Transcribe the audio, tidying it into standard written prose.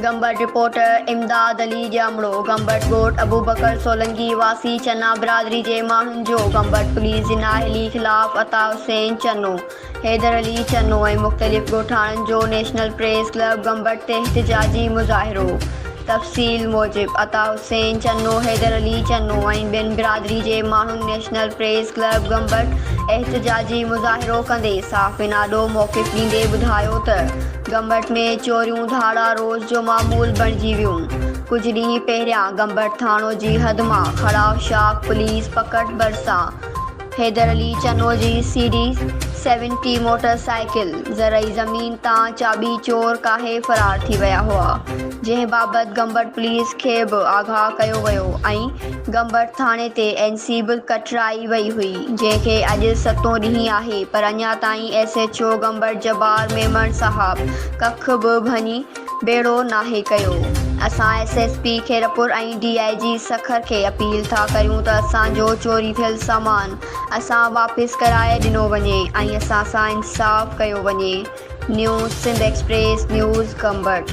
Gambat reporter इमदाद अली जामड़ो। गंबट ॻोठ अबूबकर सोलंकी वासी चन्ना बिरादरी जे माण्हुनि जो गंबट पुलिस जी नाअहली ख़िलाफ़ अता हुसैन चन्नो, हैदर अली चन्नो ऐं मुख़्तलिफ़ ॻोठाणनि जो नेशनल प्रेस क्लब गंबट ते एहतिजाजी मुज़ाहिरो। तफ़सील मूजिबि अता हुसैन चन्नो, हैदर अली चन्नो ऐं ॿियनि बिरादरी जे माण्हुनि नेशनल प्रेस क्लब गंबट एहतिजाजी मुज़ाहिरो कंदे साफ़ नाडो मौक़िफ़ ॾींदे ॿुधायो त गंबट में चोरियूं धाड़ा रोज़ जो मामूल बणिजी वियूं। कुझु ॾींहं पहिरियां गंबट थाणो जी हद मां खड़ाव शाख पुलिस पकड़ भरिसां हैदर अली चन्नो जी CD 70 मोटरसाइकिल ज़रई ज़मीन तां चाबी चोर काहे फ़रार थी विया हुआ, जंहिं बाबति गंबट पुलिस खे बि आगाह कयो वियो ऐं गंबट थाणे ते NC बि कटिराई वई हुई, जंहिंखे अॼु 7हों ॾींहुं आहे, पर अञा ताईं SHO गंबट जबार मेमण साहब कख बि भञी बेड़ो नाहे कयो। असां SSP खेरपुर ऐं DIG सखर खे अपील था करियूं त असांजो चोरी थियल सामान असां वापसि कराए ॾिनो वञे ऐं असां सां इंसाफ़ कयो वञे। News Sindh express news Gambat.